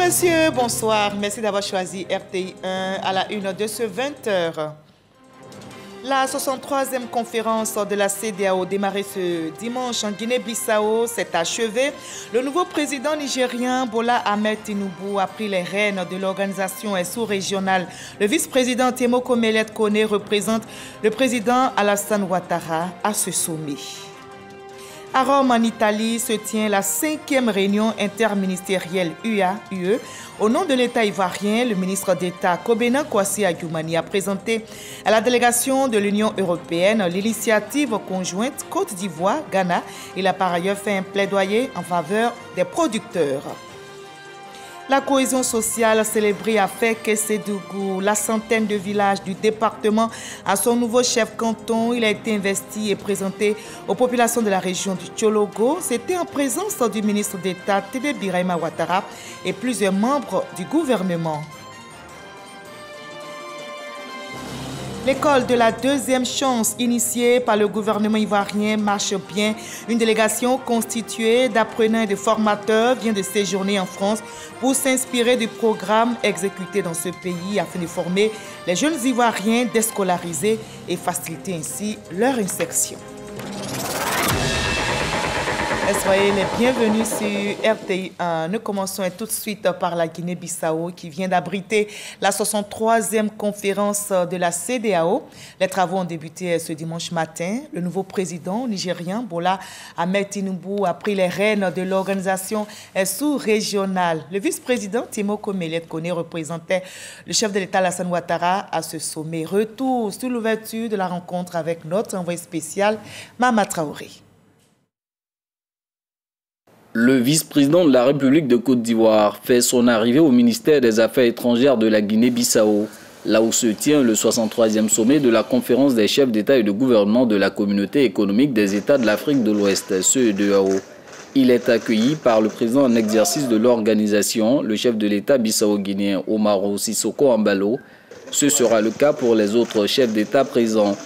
messieurs, bonsoir. Merci d'avoir choisi RTI 1 à la une de ce 20h. La 63e conférence de la CEDEAO démarrée ce dimanche en Guinée-Bissau s'est achevée. Le nouveau président nigérien Bola Ahmed Tinubu a pris les rênes de l'organisation sous-régionale. Le vice-président Temoko Melet Kone représente le président Alassane Ouattara à ce sommet. À Rome, en Italie, se tient la 5e réunion interministérielle UA-UE. Au nom de l'État ivoirien, le ministre d'État Kobena Kwasi Ayoumani a présenté à la délégation de l'Union européenne l'initiative conjointe Côte d'Ivoire-Ghana. Il a par ailleurs fait un plaidoyer en faveur des producteurs. La cohésion sociale célébrée à Fès-Késédougou, la centaine de villages du département à son nouveau chef canton. Il a été investi et présenté aux populations de la région du Tchologo. C'était en présence du ministre d'État Tédé Birahima Ouattara et plusieurs membres du gouvernement. L'école de la deuxième chance initiée par le gouvernement ivoirien marche bien. Une délégation constituée d'apprenants et de formateurs vient de séjourner en France pour s'inspirer du programme exécuté dans ce pays afin de former les jeunes Ivoiriens déscolarisés et faciliter ainsi leur insertion. Soyez les bienvenus sur RTI 1. Nous commençons tout de suite par la Guinée-Bissau qui vient d'abriter la 63e conférence de la CEDEAO. Les travaux ont débuté ce dimanche matin. Le nouveau président nigérien Bola Ahmed Tinubu a pris les rênes de l'organisation sous-régionale. Le vice-président Temoko Melet Kone représentait le chef de l'État Alassane Ouattara à ce sommet. Retour sur l'ouverture de la rencontre avec notre envoyé spécial Mama Traoré. Le vice-président de la République de Côte d'Ivoire fait son arrivée au ministère des Affaires étrangères de la Guinée-Bissau, là où se tient le 63e sommet de la conférence des chefs d'État et de gouvernement de la communauté économique des États de l'Afrique de l'Ouest, CEDEAO. Il est accueilli par le président en exercice de l'organisation, le chef de l'État bissau-guinéen Umaro Sissoco Embalo. Ce sera le cas pour les autres chefs d'État présents.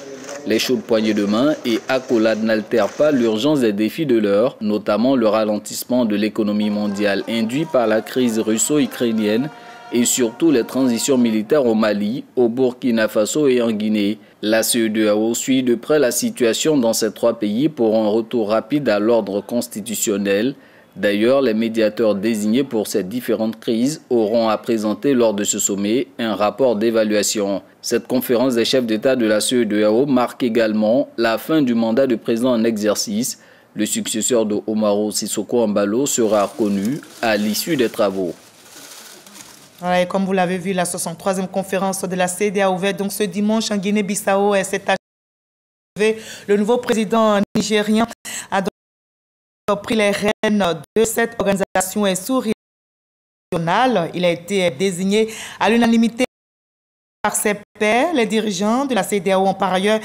Les chaudes poignées de main et accolades n'altèrent pas l'urgence des défis de l'heure, notamment le ralentissement de l'économie mondiale induit par la crise russo-ukrainienne et surtout les transitions militaires au Mali, au Burkina Faso et en Guinée. La CEDEAO suit de près la situation dans ces trois pays pour un retour rapide à l'ordre constitutionnel. D'ailleurs, les médiateurs désignés pour ces différentes crises auront à présenter lors de ce sommet un rapport d'évaluation. Cette conférence des chefs d'État de la CEDEAO marque également la fin du mandat du président en exercice. Le successeur de Umaro Sissoco Embalo sera reconnu à l'issue des travaux. Ouais, comme vous l'avez vu, la 63e conférence de la CEDEAO a ouvert donc ce dimanche en Guinée-Bissau et s'est achevée. Le nouveau président nigérien a donc pris les rênes de cette organisation sous-régionale. Il a été désigné à l'unanimité par ses pairs. Les dirigeants de la CEDEAO ont par ailleurs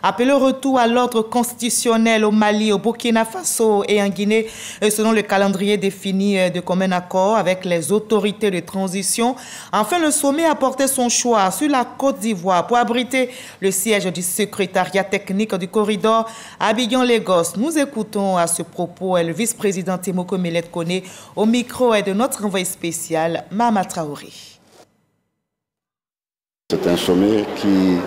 appelé au retour à l'ordre constitutionnel au Mali, au Burkina Faso et en Guinée, selon le calendrier défini de commun accord avec les autorités de transition. Enfin, le sommet a porté son choix sur la Côte d'Ivoire pour abriter le siège du secrétariat technique du corridor Abidjan-Lagos. Nous écoutons à ce propos le vice-président Temoko Melet Kone au micro de notre envoyé spécial Mama Traoré. C'est un sommet qui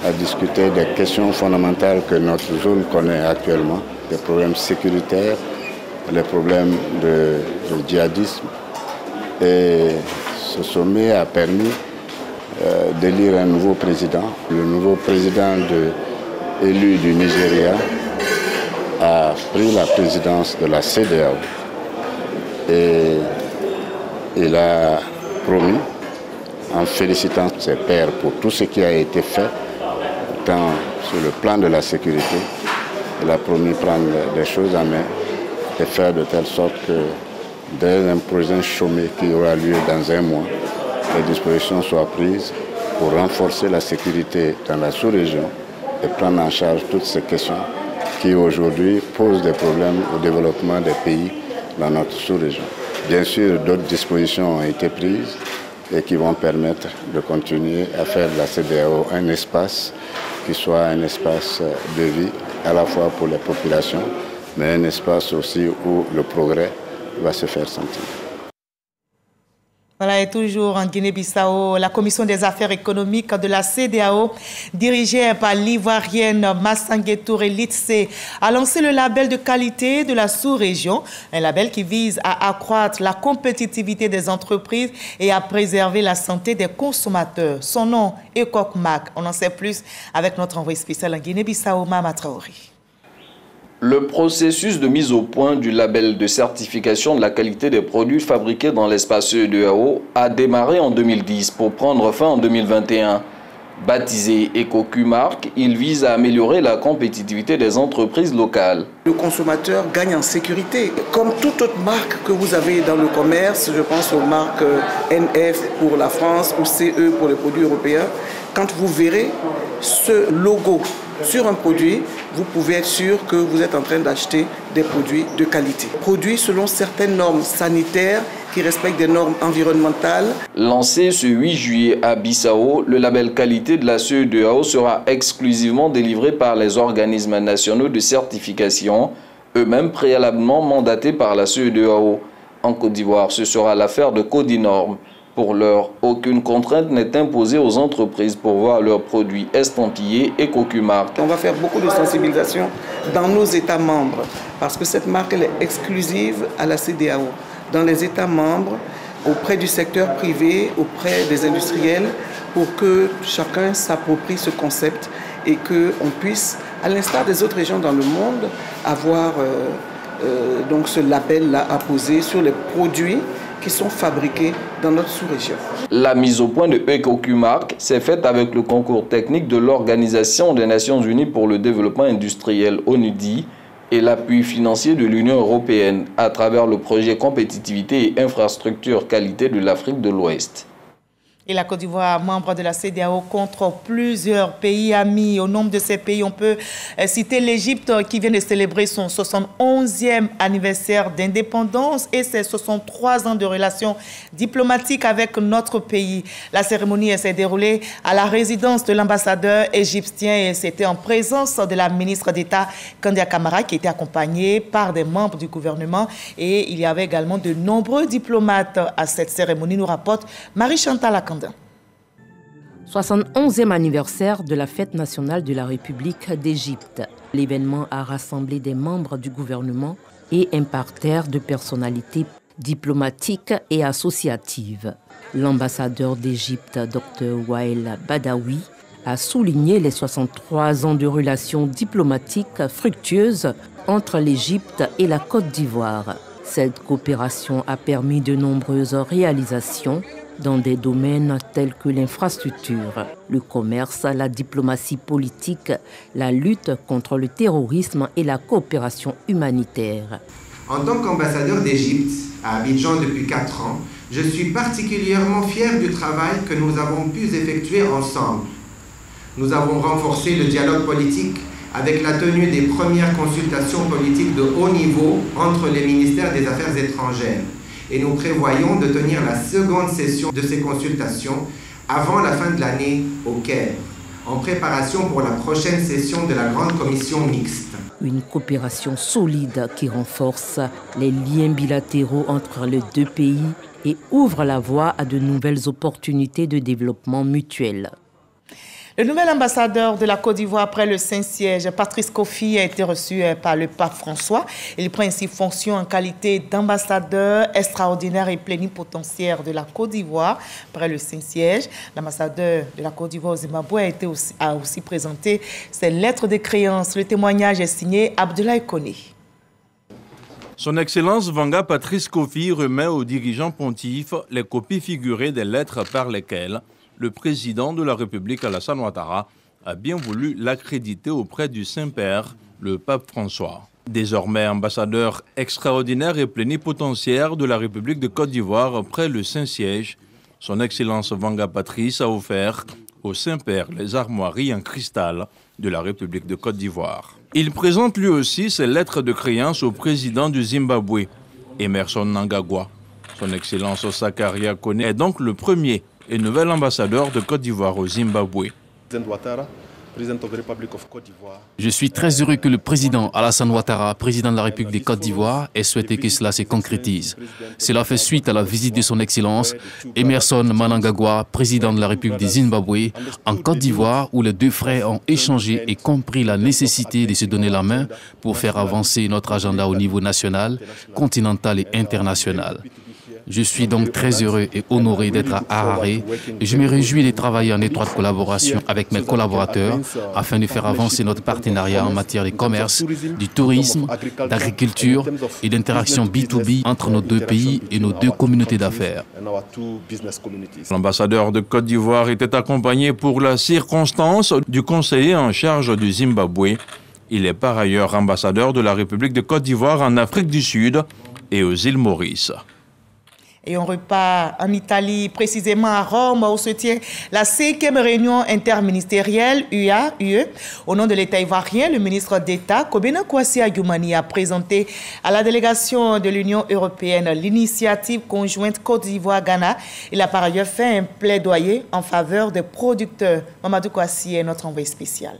a discuté des questions fondamentales que notre zone connaît actuellement, les problèmes sécuritaires, les problèmes de djihadisme. Et ce sommet a permis d'élire un nouveau président. Le nouveau président élu du Nigeria a pris la présidence de la CEDEAO et il a promis, en félicitant ses pairs pour tout ce qui a été fait, tant sur le plan de la sécurité, il a promis prendre les choses en main et faire de telle sorte que dès un prochain sommet qui aura lieu dans un mois, les dispositions soient prises pour renforcer la sécurité dans la sous-région et prendre en charge toutes ces questions qui aujourd'hui posent des problèmes au développement des pays dans notre sous-région. Bien sûr, d'autres dispositions ont été prises et qui vont permettre de continuer à faire de la CEDEAO un espace qui soit un espace de vie à la fois pour les populations, mais un espace aussi où le progrès va se faire sentir. Voilà, et toujours en Guinée-Bissau, la commission des affaires économiques de la CEDEAO, dirigée par l'Ivoirienne Massangué Touré Litsé, a lancé le label de qualité de la sous-région, un label qui vise à accroître la compétitivité des entreprises et à préserver la santé des consommateurs. Son nom est Kokmak. On en sait plus avec notre envoyé spécial en Guinée-Bissau, Mama Traoré. Le processus de mise au point du label de certification de la qualité des produits fabriqués dans l'espace CEDEAO a démarré en 2010 pour prendre fin en 2021. Baptisé EcoQMark, il vise à améliorer la compétitivité des entreprises locales. Le consommateur gagne en sécurité. Comme toute autre marque que vous avez dans le commerce, je pense aux marques NF pour la France ou CE pour les produits européens, quand vous verrez ce logo sur un produit, vous pouvez être sûr que vous êtes en train d'acheter des produits de qualité. Produits selon certaines normes sanitaires qui respectent des normes environnementales. Lancé ce 8 juillet à Bissau, le label qualité de la CEDEAO sera exclusivement délivré par les organismes nationaux de certification, eux-mêmes préalablement mandatés par la CEDEAO. En Côte d'Ivoire, ce sera l'affaire de Codinorm. Pour l'heure, aucune contrainte n'est imposée aux entreprises pour voir leurs produits estampillés EcoQMark. On va faire beaucoup de sensibilisation dans nos États membres parce que cette marque elle est exclusive à la CEDEAO. Dans les États membres, auprès du secteur privé, auprès des industriels, pour que chacun s'approprie ce concept et qu'on puisse, à l'instar des autres régions dans le monde, avoir donc ce label-là à poser sur les produits qui sont fabriqués dans notre sous-région. La mise au point de EcoQMark s'est faite avec le concours technique de l'Organisation des Nations Unies pour le développement industriel ONUDI et l'appui financier de l'Union européenne à travers le projet Compétitivité et Infrastructure Qualité de l'Afrique de l'Ouest. Et la Côte d'Ivoire, membre de la CEDEAO, contre plusieurs pays amis. Au nombre de ces pays, on peut citer l'Égypte qui vient de célébrer son 71e anniversaire d'indépendance et ses 63 ans de relations diplomatiques avec notre pays. La cérémonie s'est déroulée à la résidence de l'ambassadeur égyptien et c'était en présence de la ministre d'État Kandia Camara qui était accompagnée par des membres du gouvernement et il y avait également de nombreux diplomates à cette cérémonie, nous rapporte Marie-Chantal Akanda. 71e anniversaire de la fête nationale de la République d'Égypte. L'événement a rassemblé des membres du gouvernement et un parterre de personnalités diplomatiques et associatives. L'ambassadeur d'Égypte, Dr Wael Badawi, a souligné les 63 ans de relations diplomatiques fructueuses entre l'Égypte et la Côte d'Ivoire. Cette coopération a permis de nombreuses réalisations dans des domaines tels que l'infrastructure, le commerce, la diplomatie politique, la lutte contre le terrorisme et la coopération humanitaire. En tant qu'ambassadeur d'Égypte à Abidjan depuis 4 ans, je suis particulièrement fier du travail que nous avons pu effectuer ensemble. Nous avons renforcé le dialogue politique avec la tenue des premières consultations politiques de haut niveau entre les ministères des Affaires étrangères. Et nous prévoyons de tenir la seconde session de ces consultations avant la fin de l'année au Caire, en préparation pour la prochaine session de la Grande Commission mixte. Une coopération solide qui renforce les liens bilatéraux entre les deux pays et ouvre la voie à de nouvelles opportunités de développement mutuel. Le nouvel ambassadeur de la Côte d'Ivoire après le Saint-Siège, Patrice Kofi, a été reçu par le pape François. Il prend ainsi fonction en qualité d'ambassadeur extraordinaire et plénipotentiaire de la Côte d'Ivoire après le Saint-Siège. L'ambassadeur de la Côte d'Ivoire au Zimbabwe a aussi présenté ses lettres de créance. Le témoignage est signé Abdoulaye Koné. Son Excellence Vanga Patrice Kofi remet aux dirigeants pontifes les copies figurées des lettres par lesquelles le président de la République, Alassane Ouattara, a bien voulu l'accréditer auprès du Saint-Père, le pape François. Désormais ambassadeur extraordinaire et plénipotentiaire de la République de Côte d'Ivoire après le Saint-Siège, son Excellence Vanga Patrice a offert au Saint-Père les armoiries en cristal de la République de Côte d'Ivoire. Il présente lui aussi ses lettres de créance au président du Zimbabwe, Emerson Mnangagwa. Son Excellence Sakaria Kone est donc le premier et nouvel ambassadeur de Côte d'Ivoire au Zimbabwe. Ouattara Je suis très heureux que le président Alassane Ouattara, président de la République de Côte d'Ivoire, ait souhaité que cela se concrétise. Cela fait suite à la visite de son Excellence Emerson Mnangagwa, président de la République du Zimbabwe, en Côte d'Ivoire, où les deux frères ont échangé et compris la nécessité de se donner la main pour faire avancer notre agenda au niveau national, continental et international. Je suis donc très heureux et honoré d'être à Harare et je me réjouis de travailler en étroite collaboration avec mes collaborateurs afin de faire avancer notre partenariat en matière de commerce, du tourisme, d'agriculture et d'interaction B2B entre nos deux pays et nos deux communautés d'affaires. L'ambassadeur de Côte d'Ivoire était accompagné pour la circonstance du conseiller en charge du Zimbabwe. Il est par ailleurs ambassadeur de la République de Côte d'Ivoire en Afrique du Sud et aux îles Maurice. Et on repart en Italie, précisément à Rome, où se tient la 5e réunion interministérielle UE. Au nom de l'État ivoirien, le ministre d'État, Kobena Kwasi Agyemang, a présenté à la délégation de l'Union européenne l'initiative conjointe Côte d'Ivoire-Ghana. Il a par ailleurs fait un plaidoyer en faveur des producteurs. Mamadou Kwasi est notre envoyé spécial.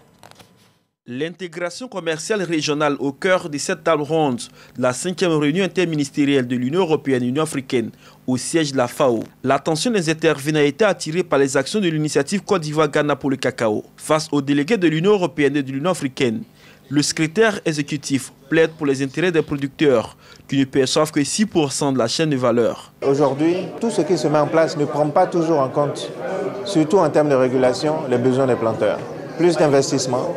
L'intégration commerciale régionale au cœur de cette table ronde, la 5e réunion interministérielle de l'Union européenne et l'Union africaine au siège de la FAO. L'attention des intervenants a été attirée par les actions de l'initiative Côte d'Ivoire-Ghana pour le cacao. Face aux délégués de l'Union européenne et de l'Union africaine, le secrétaire exécutif plaide pour les intérêts des producteurs qui ne perçoivent que 6% de la chaîne de valeur. Aujourd'hui, tout ce qui se met en place ne prend pas toujours en compte, surtout en termes de régulation, les besoins des planteurs. Plus d'investissements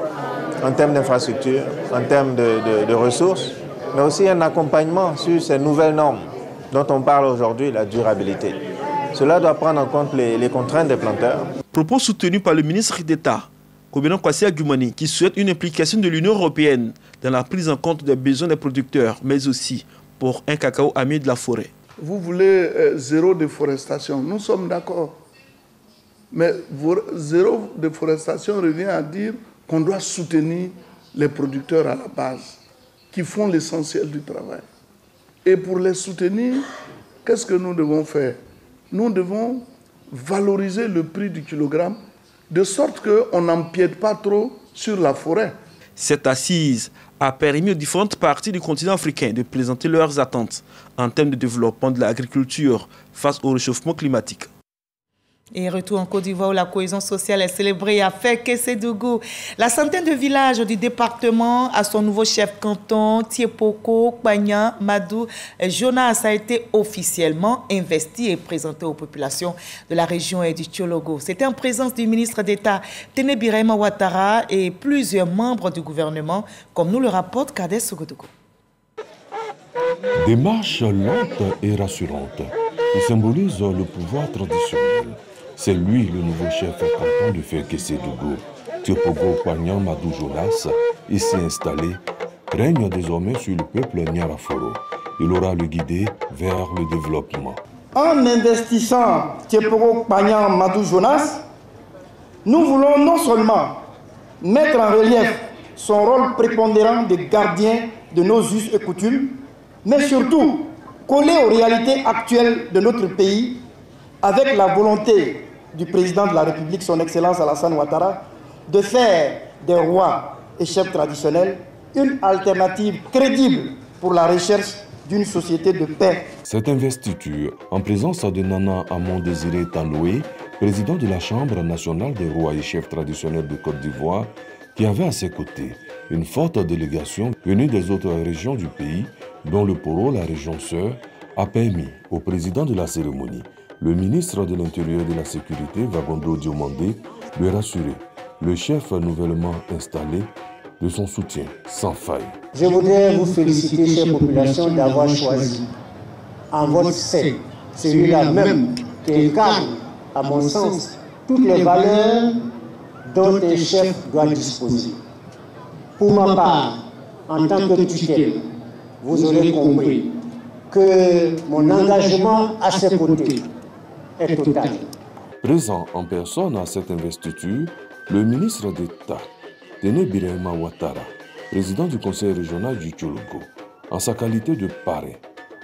en termes d'infrastructures, en termes de ressources, mais aussi un accompagnement sur ces nouvelles normes dont on parle aujourd'hui, la durabilité. Cela doit prendre en compte les contraintes des planteurs. Propos soutenus par le ministre d'État, Kobena Kwasi Agyemang, qui souhaite une implication de l'Union européenne dans la prise en compte des besoins des producteurs, mais aussi pour un cacao ami de la forêt. Vous voulez zéro déforestation, nous sommes d'accord. Mais zéro déforestation revient à dire qu'on doit soutenir les producteurs à la base, qui font l'essentiel du travail. Et pour les soutenir, qu'est-ce que nous devons faire? Nous devons valoriser le prix du kilogramme, de sorte qu'on n'empiète pas trop sur la forêt. Cette assise a permis aux différentes parties du continent africain de présenter leurs attentes en termes de développement de l'agriculture face au réchauffement climatique. Et retour en Côte d'Ivoire où la cohésion sociale est célébrée à Fek-Késédougou. La centaine de villages du département a son nouveau chef canton, Tiepoko, Kpagnan, Madou, Jonas a été officiellement investi et présenté aux populations de la région et du Tchologo. C'était en présence du ministre d'État Téné Birahima Ouattara et plusieurs membres du gouvernement, comme nous le rapporte Kader Sogodougou. Démarche lente et rassurante qui symbolise le pouvoir traditionnel. C'est lui le nouveau chef canton de Fek-Késédougou. Tiepoko Kpagnan Madou Jonas, ici installé, règne désormais sur le peuple Nyaraforo. Il aura le guider vers le développement. En investissant Tiepoko Kpagnan Madou Jonas, nous voulons non seulement mettre en relief son rôle prépondérant de gardien de nos us et coutumes, mais surtout coller aux réalités actuelles de notre pays avec la volonté du président de la République, son Excellence Alassane Ouattara, de faire des rois et chefs traditionnels une alternative crédible pour la recherche d'une société de paix. Cette investiture, en présence de Nana Amon Désiré Tanoué, président de la Chambre nationale des rois et chefs traditionnels de Côte d'Ivoire, qui avait à ses côtés une forte délégation venue des autres régions du pays, dont le Poro, la région sœur, a permis au président de la cérémonie, le ministre de l'Intérieur et de la Sécurité, Vagondo Diomandé, de rassurer le chef nouvellement installé de son soutien sans faille. Je voudrais vous féliciter, chère population, d'avoir choisi en votre sein celui-là même qui incarne, à mon sens, toutes les valeurs dont un chef doit disposer. Pour ma part, en tant que tutelle, vous aurez compris que mon engagement à ses côtés est total. Présent en personne à cette investiture, le ministre d'État, Téné Birahima Ouattara, président du conseil régional du Tchologo, en sa qualité de parrain,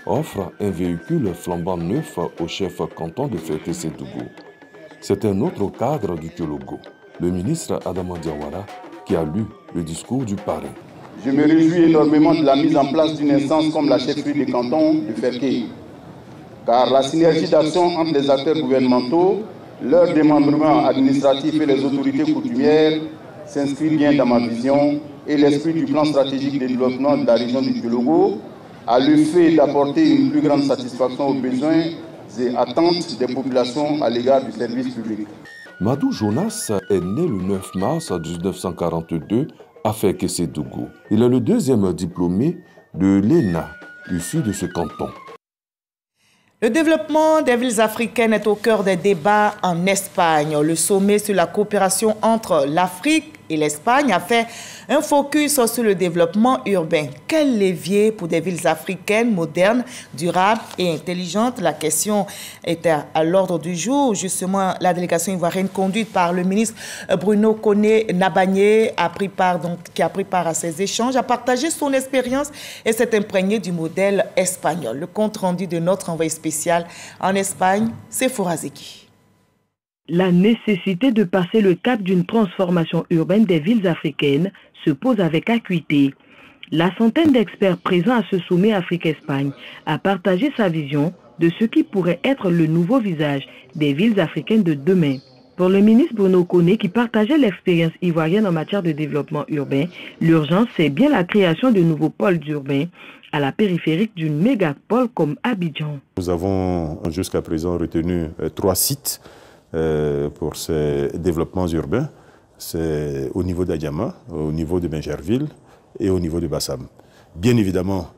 offre un véhicule flambant neuf au chef canton de Fek-Késédougou. C'est un autre cadre du Thiologo, le ministre Adama Diawara, qui a lu le discours du parrain. Je me réjouis énormément de la mise en place d'une instance comme la chefferie des cantons de Ferké, car la synergie d'action entre les acteurs gouvernementaux, leur démembrement administratif et les autorités coutumières s'inscrit bien dans ma vision et l'esprit du plan stratégique de développement de la région du Thiologo a le fait d'apporter une plus grande satisfaction aux besoins et attentes des populations à l'égard du service public. Madou Jonas est né le 9 mars 1942 à Fekese-Dougou. Il est le deuxième diplômé de l'ENA, issu de ce canton. Le développement des villes africaines est au cœur des débats en Espagne. Le sommet sur la coopération entre l'Afrique et l'Espagne a fait un focus sur le développement urbain. Quel levier pour des villes africaines modernes, durables et intelligentes? La question était à l'ordre du jour. Justement, la délégation ivoirienne conduite par le ministre Bruno Koné-Nabagné qui a pris part à ces échanges, a partagé son expérience et s'est imprégné du modèle espagnol. Le compte rendu de notre envoyé spécial en Espagne, c'est Fourazeki. La nécessité de passer le cap d'une transformation urbaine des villes africaines se pose avec acuité. La centaine d'experts présents à ce sommet Afrique-Espagne a partagé sa vision de ce qui pourrait être le nouveau visage des villes africaines de demain. Pour le ministre Bruno Koné, qui partageait l'expérience ivoirienne en matière de développement urbain, l'urgence, c'est bien la création de nouveaux pôles urbains à la périphérique d'une mégapole comme Abidjan. Nous avons jusqu'à présent retenu 3 sites pour ces développements urbains. C'est au niveau d'Adiama, au niveau de Bingerville et au niveau de Bassam. Bien évidemment,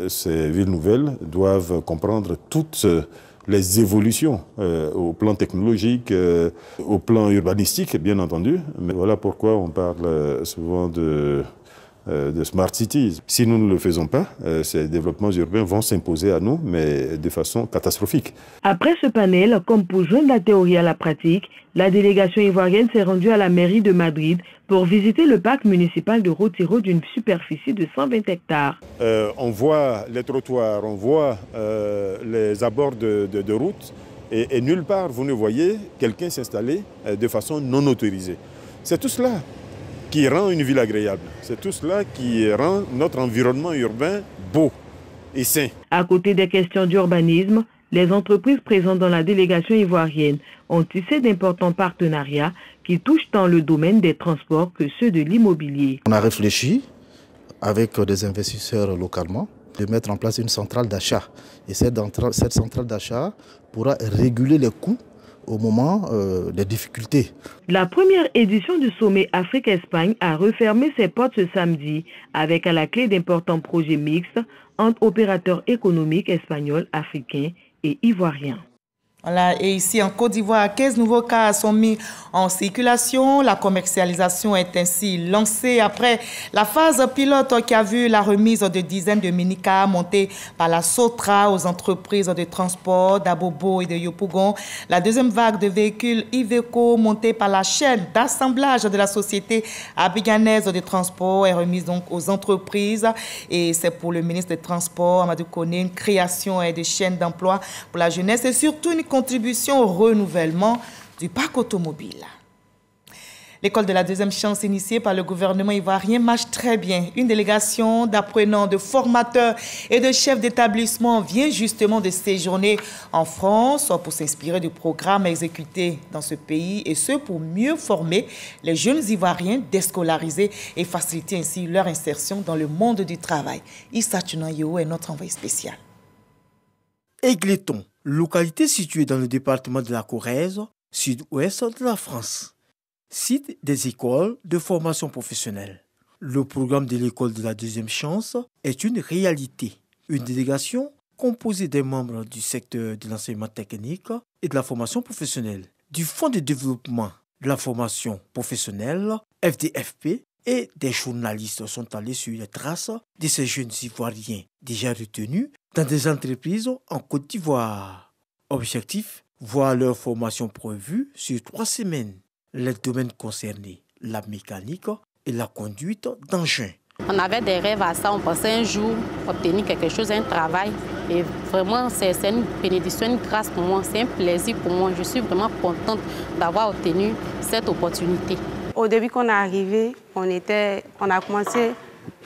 ces villes nouvelles doivent comprendre toutes les évolutions au plan technologique, au plan urbanistique, bien entendu. Mais voilà pourquoi on parle souvent de Smart Cities. Si nous ne le faisons pas, ces développements urbains vont s'imposer à nous, mais de façon catastrophique. Après ce panel, comme pour joindre la théorie à la pratique, la délégation ivoirienne s'est rendue à la mairie de Madrid pour visiter le parc municipal de Retiro d'une superficie de 120 hectares. On voit les trottoirs, on voit les abords de routes et nulle part vous ne voyez quelqu'un s'installer de façon non autorisée. C'est tout cela qui rend une ville agréable. C'est tout cela qui rend notre environnement urbain beau et sain. À côté des questions d'urbanisme, les entreprises présentes dans la délégation ivoirienne ont tissé d'importants partenariats qui touchent tant le domaine des transports que ceux de l'immobilier. On a réfléchi avec des investisseurs localement de mettre en place une centrale d'achat. Et cette centrale d'achat pourra réguler les coûts au moment des difficultés. La première édition du sommet Afrique-Espagne a refermé ses portes ce samedi avec à la clé d'importants projets mixtes entre opérateurs économiques espagnols, africains et ivoiriens. Voilà, et ici en Côte d'Ivoire, 15 nouveaux cas sont mis en circulation. La commercialisation est ainsi lancée après la phase pilote qui a vu la remise de dizaines de mini-cars montés par la Sotra aux entreprises de transport d'Abobo et de Yopougon. La deuxième vague de véhicules Iveco montés par la chaîne d'assemblage de la société abidjanaise de transport est remise donc aux entreprises. Et c'est pour le ministre des Transports, Amadou Koné, une création de chaînes d'emploi pour la jeunesse et surtout une contribution au renouvellement du parc automobile. L'école de la deuxième chance initiée par le gouvernement ivoirien marche très bien. Une délégation d'apprenants, de formateurs et de chefs d'établissement vient justement de séjourner en France pour s'inspirer du programme exécuté dans ce pays et ce pour mieux former les jeunes Ivoiriens déscolarisés et faciliter ainsi leur insertion dans le monde du travail. Issa Tunayeo est notre envoyé spécial. Aigleton, localité située dans le département de la Corrèze, sud-ouest de la France. Site des écoles de formation professionnelle. Le programme de l'école de la deuxième chance est une réalité. Une délégation composée des membres du secteur de l'enseignement technique et de la formation professionnelle, du Fonds de développement de la formation professionnelle, FDFP, et des journalistes sont allés sur les traces de ces jeunes Ivoiriens déjà retenus dans des entreprises en Côte d'Ivoire. Objectif, voir leur formation prévue sur 3 semaines. Les domaines concernés, la mécanique et la conduite d'engins. On avait des rêves à ça, on pensait un jour obtenir quelque chose, un travail. Et vraiment, c'est une bénédiction, une grâce pour moi, c'est un plaisir pour moi. Je suis vraiment contente d'avoir obtenu cette opportunité. Au début qu'on est arrivé, on a commencé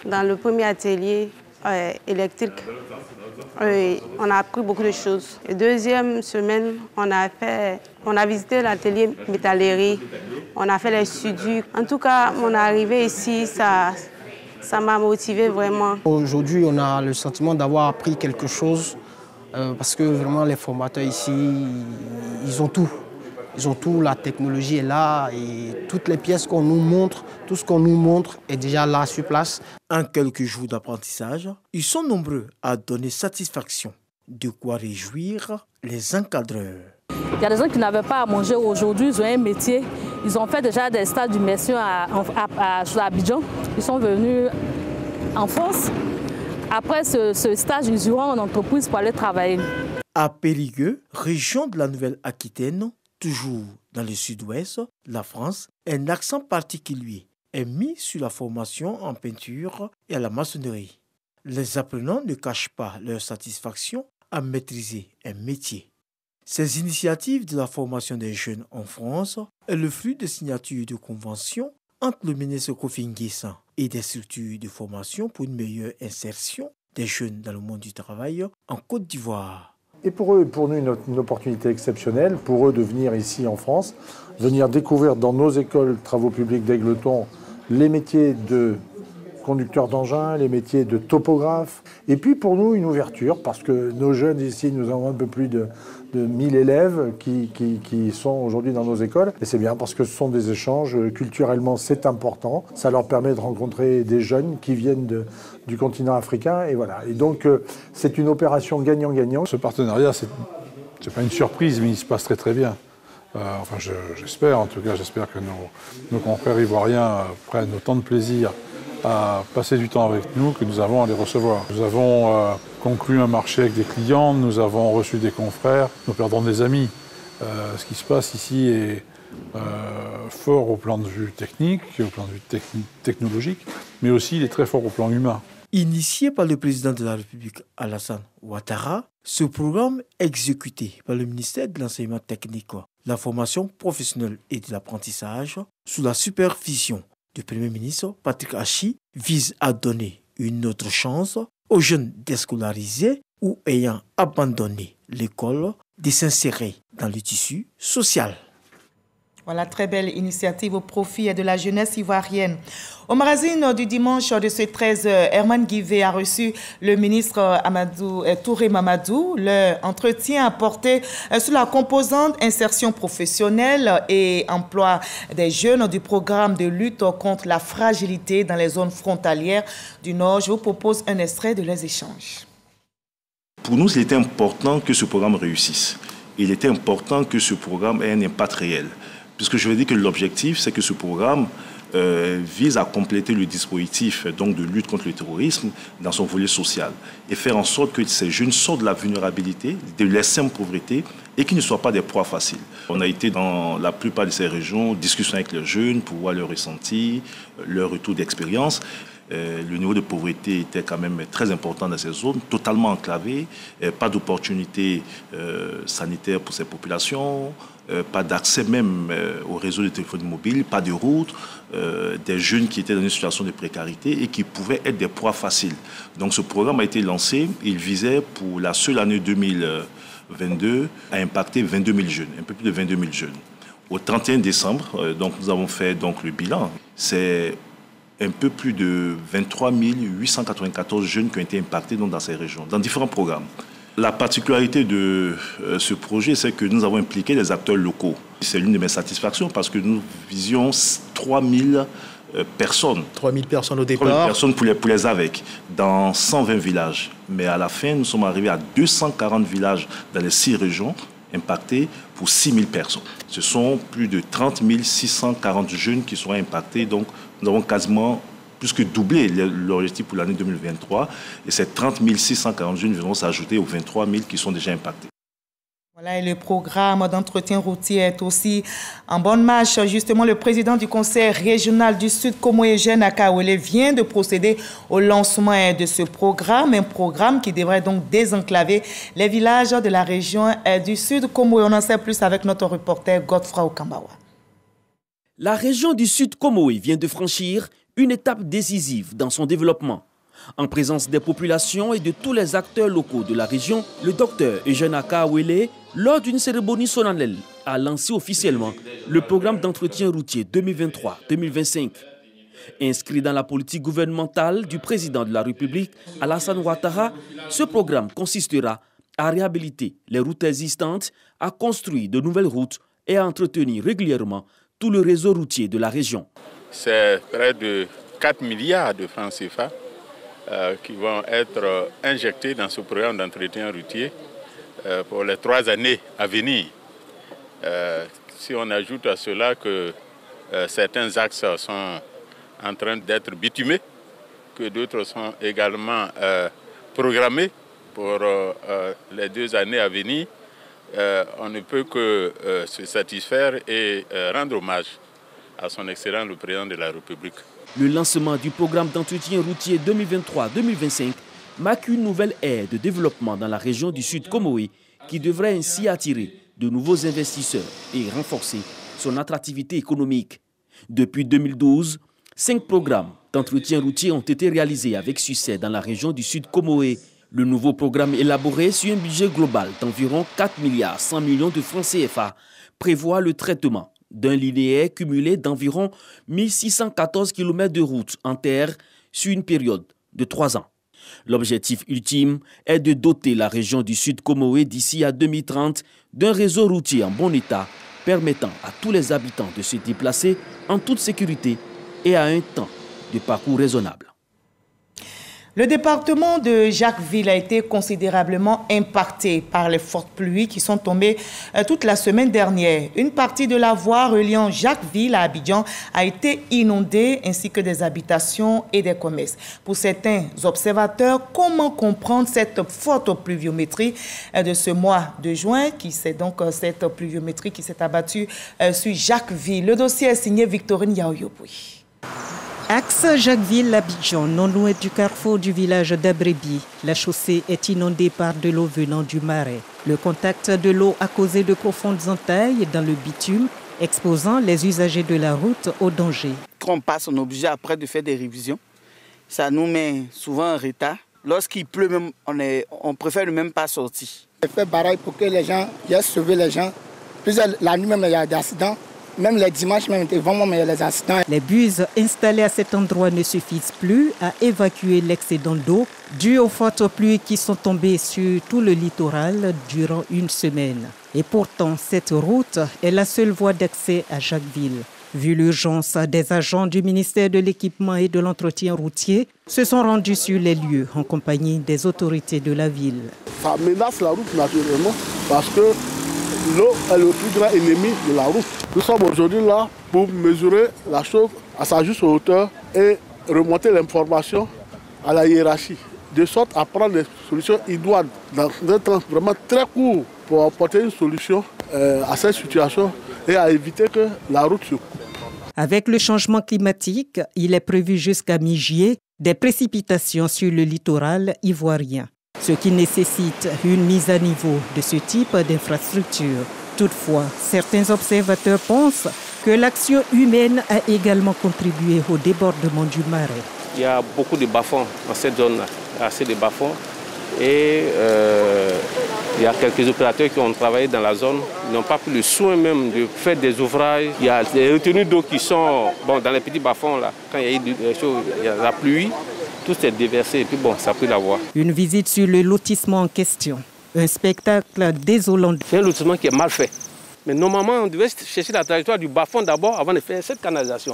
dans le premier atelier électrique. On a appris beaucoup de choses. La deuxième semaine, on a visité l'atelier métallerie, on a fait les soudures. En tout cas, mon arrivée ici, ça m'a motivé vraiment. Aujourd'hui, on a le sentiment d'avoir appris quelque chose parce que vraiment les formateurs ici, ils ont tout. Ils ont tout, la technologie est là et toutes les pièces qu'on nous montre, tout ce qu'on nous montre est déjà là sur place. En quelques jours d'apprentissage, ils sont nombreux à donner satisfaction. De quoi réjouir les encadreurs. Il y a des gens qui n'avaient pas à manger aujourd'hui, ils ont un métier. Ils ont fait déjà des stages d'immersion à Abidjan. Ils sont venus en France. Après ce stage, ils iront en entreprise pour aller travailler. À Périgueux, région de la Nouvelle-Aquitaine, toujours dans le sud-ouest, la France, un accent particulier est mis sur la formation en peinture et à la maçonnerie. Les apprenants ne cachent pas leur satisfaction à maîtriser un métier. Ces initiatives de la formation des jeunes en France est le fruit de signatures de conventions entre le ministre Kofi Nguessan et des structures de formation pour une meilleure insertion des jeunes dans le monde du travail en Côte d'Ivoire. Et pour eux et pour nous, une opportunité exceptionnelle, pour eux de venir ici en France, venir découvrir dans nos écoles de travaux publics d'Aigleton les métiers de conducteurs d'engins, les métiers de topographes. Et puis pour nous, une ouverture, parce que nos jeunes ici, nous avons un peu plus de 1000 élèves qui sont aujourd'hui dans nos écoles. Et c'est bien parce que ce sont des échanges, culturellement c'est important. Ça leur permet de rencontrer des jeunes qui viennent du continent africain. Et voilà. Et donc c'est une opération gagnant-gagnant. Ce partenariat, c'est pas une surprise, mais il se passe très très bien. Enfin j'espère, en tout cas j'espère que nos confrères ivoiriens prennent autant de plaisir à passer du temps avec nous que nous avons à les recevoir. Nous avons conclu un marché avec des clients, nous avons reçu des confrères, nous perdons des amis. Ce qui se passe ici est fort au plan de vue technique, au plan de vue technologique, mais aussi il est très fort au plan humain. Initié par le président de la République Alassane Ouattara, ce programme exécuté par le ministère de l'Enseignement technique, la formation professionnelle et de l'apprentissage, sous la supervision du Premier ministre Patrick Achi, vise à donner une autre chance aux jeunes déscolarisés ou ayant abandonné l'école de s'insérer dans le tissu social. Voilà, très belle initiative au profit de la jeunesse ivoirienne. Au magazine du dimanche de ce 13h, Herman Guivet a reçu le ministre Touré Mamadou. L'entretien a porté sur la composante insertion professionnelle et emploi des jeunes du programme de lutte contre la fragilité dans les zones frontalières du Nord. Je vous propose un extrait de les échanges. Pour nous, il était important que ce programme réussisse. Il était important que ce programme ait un impact réel. Puisque je veux dire que l'objectif, c'est que ce programme vise à compléter le dispositif donc, de lutte contre le terrorisme dans son volet social et faire en sorte que ces jeunes sortent de la vulnérabilité, de l'extrême pauvreté et qu'ils ne soient pas des proies faciles. On a été dans la plupart de ces régions, discussion avec les jeunes pour voir leur ressenti, leur retour d'expérience. Le niveau de pauvreté était quand même très important dans ces zones, totalement enclavées, pas d'opportunités sanitaires pour ces populations, pas d'accès même au réseau de téléphonie mobile, pas de route, des jeunes qui étaient dans une situation de précarité et qui pouvaient être des proies faciles. Donc ce programme a été lancé, il visait pour la seule année 2022 à impacter 22 000 jeunes, un peu plus de 22 000 jeunes. Au 31 décembre, donc, nous avons fait donc, le bilan, c'est un peu plus de 23 894 jeunes qui ont été impactés donc, dans ces régions, dans différents programmes. La particularité de ce projet, c'est que nous avons impliqué les acteurs locaux. C'est l'une de mes satisfactions parce que nous visions 3 000 personnes. 3 000 personnes au départ. 3 000 personnes pour les AVEC, dans 120 villages. Mais à la fin, nous sommes arrivés à 240 villages dans les 6 régions impactés pour 6 000 personnes. Ce sont plus de 30 640 jeunes qui seront impactés. Donc, nous avons quasiment plus que doublé l'objectif pour l'année 2023. Et ces 30 640 jeunes viendront s'ajouter aux 23 000 qui sont déjà impactés. Voilà, et le programme d'entretien routier est aussi en bonne marche. Justement, le président du conseil régional du Sud, Komoé Jeune Akawele, vient de procéder au lancement de ce programme, un programme qui devrait donc désenclaver les villages de la région du Sud. Komoé, on en sait plus avec notre reporter Godfrey Okambawa. La région du Sud Komoé vient de franchir une étape décisive dans son développement. En présence des populations et de tous les acteurs locaux de la région, le docteur Eugène Akawele, lors d'une cérémonie solennelle, a lancé officiellement le programme d'entretien routier 2023-2025. Inscrit dans la politique gouvernementale du président de la République, Alassane Ouattara, ce programme consistera à réhabiliter les routes existantes, à construire de nouvelles routes et à entretenir régulièrement tout le réseau routier de la région. C'est près de 4 milliards de francs CFA qui vont être injectés dans ce programme d'entretien routier pour les 3 années à venir. Si on ajoute à cela que certains axes sont en train d'être bitumés, que d'autres sont également programmés pour les 2 années à venir, on ne peut que se satisfaire et rendre hommage à son Excellence le Président de la République. Le lancement du programme d'entretien routier 2023-2025 marque une nouvelle ère de développement dans la région du Sud Komoé qui devrait ainsi attirer de nouveaux investisseurs et renforcer son attractivité économique. Depuis 2012, 5 programmes d'entretien routier ont été réalisés avec succès dans la région du Sud Komoé. Le nouveau programme élaboré sur un budget global d'environ 4 milliards 100 millions de francs CFA prévoit le traitement d'un linéaire cumulé d'environ 1614 km de route en terre sur une période de 3 ans. L'objectif ultime est de doter la région du Sud Komoé d'ici à 2030 d'un réseau routier en bon état permettant à tous les habitants de se déplacer en toute sécurité et à un temps de parcours raisonnable. Le département de Jacquesville a été considérablement impacté par les fortes pluies qui sont tombées toute la semaine dernière. Une partie de la voie reliant Jacquesville à Abidjan a été inondée, ainsi que des habitations et des commerces. Pour certains observateurs, comment comprendre cette forte pluviométrie de ce mois de juin, cette pluviométrie qui s'est abattue sur Jacquesville? Le dossier est signé Victorine Yaoyoboui. Axe Jacquesville-Abidjan, non loin du carrefour du village d'Abrebi. La chaussée est inondée par de l'eau venant du marais. Le contact de l'eau a causé de profondes entailles dans le bitume, exposant les usagers de la route au danger. Quand on passe, on est obligé après de faire des révisions. Ça nous met souvent en retard. Lorsqu'il pleut, même, on préfère ne même pas sortir. On fait pareil pour que les gens viennent sauver les gens. Plus la nuit même, il y a des accidents. Même les dimanches, même, vraiment, il y a des accidents. Les buses installées à cet endroit ne suffisent plus à évacuer l'excédent d'eau dû aux fortes pluies qui sont tombées sur tout le littoral durant une semaine. Et pourtant, cette route est la seule voie d'accès à Jacquesville. Vu l'urgence, des agents du ministère de l'Équipement et de l'Entretien routier se sont rendus sur les lieux en compagnie des autorités de la ville. Ça menace la route naturellement parce que l'eau est le plus grand ennemi de la route. Nous sommes aujourd'hui là pour mesurer la chose à sa juste hauteur et remonter l'information à la hiérarchie, de sorte à prendre des solutions idoines dans un temps vraiment très court pour apporter une solution à cette situation et à éviter que la route se coupe. Avec le changement climatique, il est prévu jusqu'à mi-juillet des précipitations sur le littoral ivoirien, ce qui nécessite une mise à niveau de ce type d'infrastructure. Toutefois, certains observateurs pensent que l'action humaine a également contribué au débordement du marais. Il y a beaucoup de bas-fonds dans cette zone-là, assez de bas-fonds. Et il y a quelques opérateurs qui ont travaillé dans la zone, n'ont pas pris le soin même de faire des ouvrages. Il y a des retenues d'eau qui sont dans les petits bas-fonds, là, quand il y a eu la pluie, tout s'est déversé et puis ça a pris la voie. Une visite sur le lotissement en question. Un spectacle désolant. C'est un lotissement qui est mal fait. Mais normalement, on devait chercher la trajectoire du bas-fond d'abord avant de faire cette canalisation.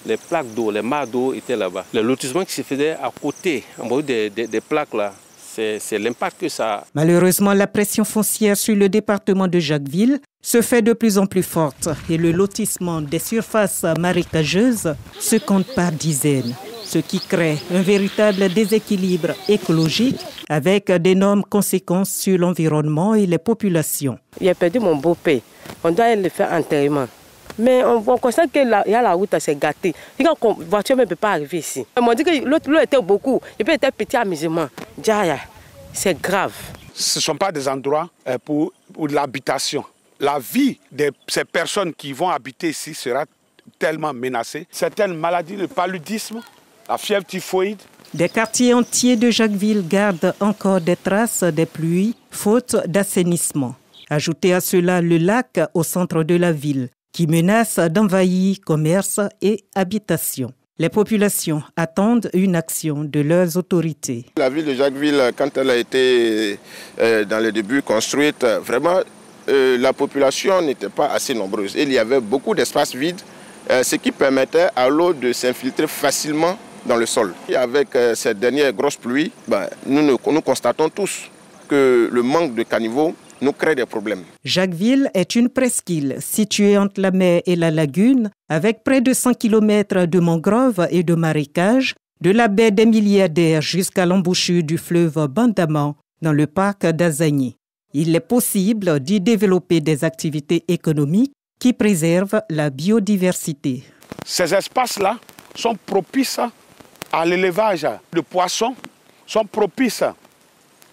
Les plaques d'eau, les mares d'eau étaient là-bas. Le lotissement qui se faisait à côté, en bas des plaques là, c'est l'impact que ça a. Malheureusement, la pression foncière sur le département de Jacquesville se fait de plus en plus forte et le lotissement des surfaces marécageuses se compte par dizaines, ce qui crée un véritable déséquilibre écologique avec d'énormes conséquences sur l'environnement et les populations. J'ai perdu mon beau-père. On doit le faire enterrement. Mais on constate que la route s'est gâtée. La voiture ne peut pas arriver ici. On m'a dit que l'autre était beaucoup. Et puis il était petit amusement. C'est grave. Ce ne sont pas des endroits pour l'habitation. La vie de ces personnes qui vont habiter ici sera tellement menacée. Certaines maladies, le paludisme, la fièvre typhoïde. Des quartiers entiers de Jacquesville gardent encore des traces des pluies, faute d'assainissement. Ajoutez à cela le lac au centre de la ville, qui menace d'envahir commerce et habitation. Les populations attendent une action de leurs autorités. La ville de Jacquesville, quand elle a été dans le début construite, vraiment la population n'était pas assez nombreuse. Il y avait beaucoup d'espaces vides, ce qui permettait à l'eau de s'infiltrer facilement dans le sol. Et avec ces dernières grosses pluies, nous constatons tous que le manque de caniveaux nous crée des problèmes. Jacquesville est une presqu'île située entre la mer et la lagune, avec près de 100 km de mangroves et de marécages, de la baie des Milliardaires jusqu'à l'embouchure du fleuve Bandama dans le parc d'Azagny. Il est possible d'y développer des activités économiques qui préservent la biodiversité. Ces espaces-là sont propices à l'élevage de poissons, sont propices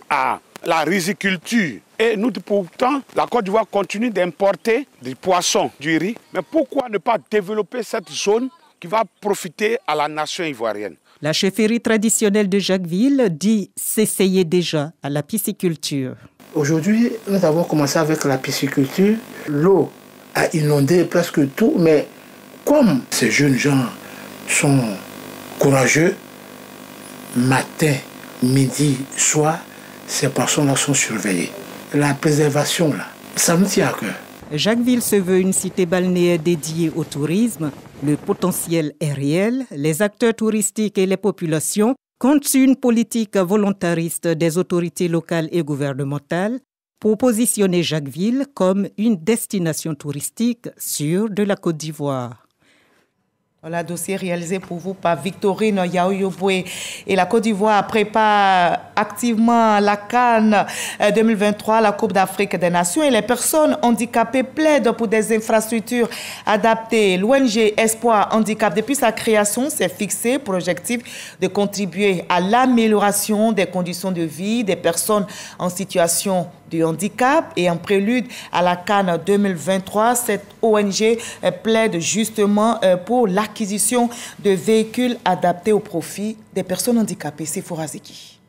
à la riziculture. Et nous, pourtant, la Côte d'Ivoire continue d'importer du poisson, du riz. Mais pourquoi ne pas développer cette zone qui va profiter à la nation ivoirienne? La chefferie traditionnelle de Jacquesville dit s'essayer déjà à la pisciculture. Aujourd'hui, nous avons commencé avec la pisciculture. L'eau a inondé presque tout, mais comme ces jeunes gens sont courageux, matin, midi, soir, ces personnes-là sont surveillées. La préservation, là, ça nous tient à cœur. Jacquesville se veut une cité balnéaire dédiée au tourisme. Le potentiel est réel. Les acteurs touristiques et les populations comptent sur une politique volontariste des autorités locales et gouvernementales pour positionner Jacquesville comme une destination touristique sûre de la Côte d'Ivoire. Voilà, dossier réalisé pour vous par Victorine Yaoyoboué. Et la Côte d'Ivoire prépare activement la CAN 2023, la Coupe d'Afrique des Nations. Et les personnes handicapées plaident pour des infrastructures adaptées. L'ONG Espoir Handicap, depuis sa création, s'est fixé pour objectif de contribuer à l'amélioration des conditions de vie des personnes en situation de handicap. Et en prélude à la CAN 2023, cette ONG plaide justement pour l'acquisition de véhicules adaptés au profit des personnes handicapées. C'est Forazeki.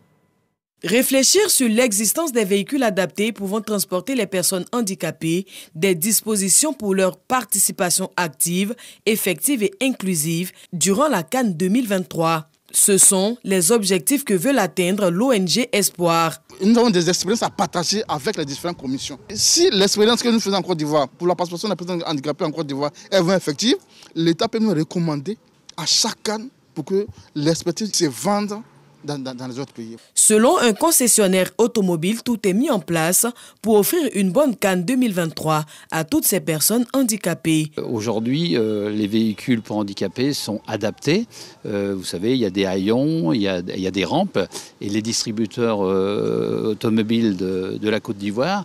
Réfléchir sur l'existence des véhicules adaptés pouvant transporter les personnes handicapées, des dispositions pour leur participation active, effective et inclusive durant la CAN 2023. Ce sont les objectifs que veut atteindre l'ONG Espoir. Nous avons des expériences à partager avec les différentes commissions. Si l'expérience que nous faisons en Côte d'Ivoire pour la participation des personnes handicapées en Côte d'Ivoire est vraiment effective, l'État peut nous recommander à chaque CAN pour que l'expertise se vende dans les autres pays. Selon un concessionnaire automobile, tout est mis en place pour offrir une bonne CAN 2023 à toutes ces personnes handicapées. Aujourd'hui, les véhicules pour handicapés sont adaptés. Vous savez, il y a des haillons, il y a des rampes et les distributeurs automobiles de la Côte d'Ivoire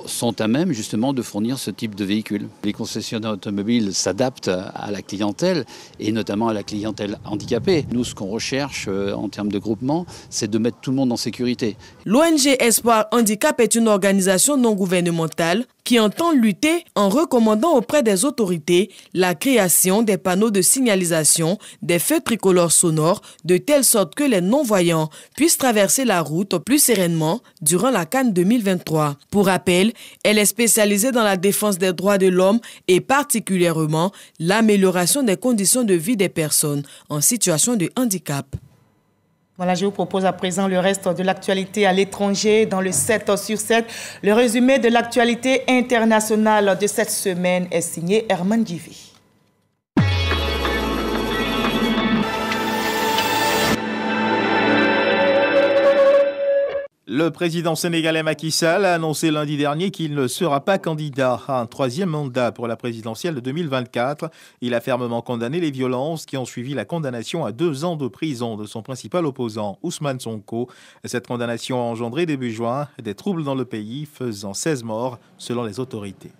sont à même justement de fournir ce type de véhicules. Les concessionnaires automobiles s'adaptent à la clientèle et notamment à la clientèle handicapée. Nous, ce qu'on recherche en termes de groupement, c'est de mettre tout le monde en sécurité. L'ONG Espoir Handicap est une organisation non gouvernementale qui entend lutter en recommandant auprès des autorités la création des panneaux de signalisation, des feux tricolores sonores, de telle sorte que les non-voyants puissent traverser la route plus sereinement durant la CAN 2023. Pour rappel, elle est spécialisée dans la défense des droits de l'homme et particulièrement l'amélioration des conditions de vie des personnes en situation de handicap. Voilà, je vous propose à présent le reste de l'actualité à l'étranger dans le 7 sur 7. Le résumé de l'actualité internationale de cette semaine est signé Herman Givi. Le Le président sénégalais Macky Sall a annoncé lundi dernier qu'il ne sera pas candidat à un troisième mandat pour la présidentielle de 2024. Il a fermement condamné les violences qui ont suivi la condamnation à 2 ans de prison de son principal opposant, Ousmane Sonko. Cette condamnation a engendré début juin des troubles dans le pays, faisant 16 morts selon les autorités.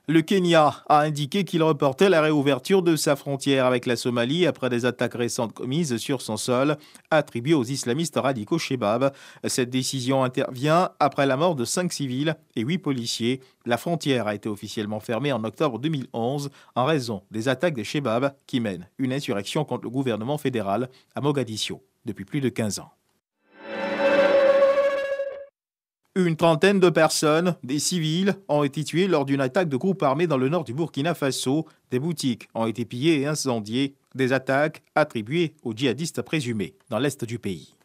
Le Kenya a indiqué qu'il reportait la réouverture de sa frontière avec la Somalie après des attaques récentes commises sur son sol, attribuées aux islamistes radicaux Shebab. Cette décision intervient après la mort de 5 civils et 8 policiers. La frontière a été officiellement fermée en octobre 2011 en raison des attaques des Shebab qui mènent une insurrection contre le gouvernement fédéral à Mogadiscio depuis plus de 15 ans. Une trentaine de personnes, des civils, ont été tués lors d'une attaque de groupes armés dans le nord du Burkina Faso. Des boutiques ont été pillées et incendiées. Des attaques attribuées aux djihadistes présumés dans l'est du pays.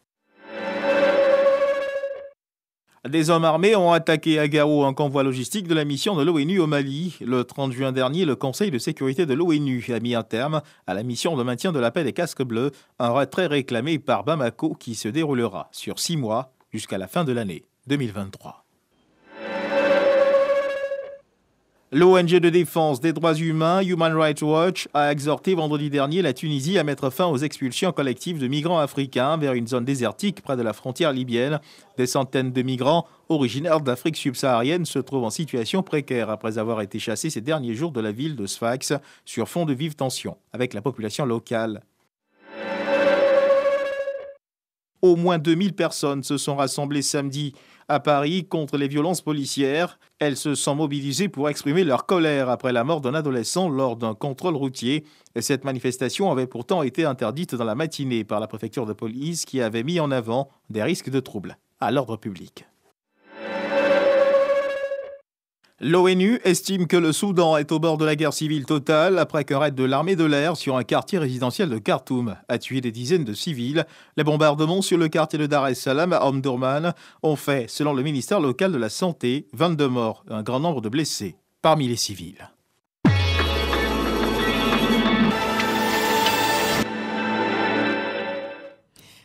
Des hommes armés ont attaqué à Gao un convoi logistique de la mission de l'ONU au Mali. Le 30 juin dernier, le Conseil de sécurité de l'ONU a mis un terme à la mission de maintien de la paix des casques bleus, un retrait réclamé par Bamako qui se déroulera sur 6 mois jusqu'à la fin de l'année 2023. L'ONG de défense des droits humains Human Rights Watch a exhorté vendredi dernier la Tunisie à mettre fin aux expulsions collectives de migrants africains vers une zone désertique près de la frontière libyenne. Des centaines de migrants originaires d'Afrique subsaharienne se trouvent en situation précaire après avoir été chassés ces derniers jours de la ville de Sfax sur fond de vives tensions avec la population locale. Au moins 2000 personnes se sont rassemblées samedi à Paris contre les violences policières. Elles se sont mobilisées pour exprimer leur colère après la mort d'un adolescent lors d'un contrôle routier. Et cette manifestation avait pourtant été interdite dans la matinée par la préfecture de police qui avait mis en avant des risques de troubles à l'ordre public. L'ONU estime que le Soudan est au bord de la guerre civile totale après qu'un raid de l'armée de l'air sur un quartier résidentiel de Khartoum a tué des dizaines de civils. Les bombardements sur le quartier de Dar es Salaam à Omdurman ont fait, selon le ministère local de la Santé, 22 morts et un grand nombre de blessés parmi les civils.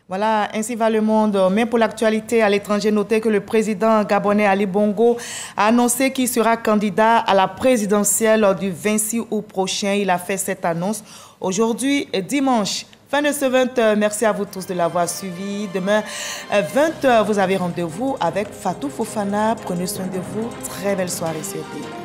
Voilà, ainsi va le monde. Mais pour l'actualité à l'étranger, notez que le président gabonais Ali Bongo a annoncé qu'il sera candidat à la présidentielle du 26 août prochain. Il a fait cette annonce aujourd'hui, dimanche. Fin de ce 20h. Merci à vous tous de l'avoir suivi. Demain, 20h, vous avez rendez-vous avec Fatou Fofana. Prenez soin de vous. Très belle soirée sur RTI.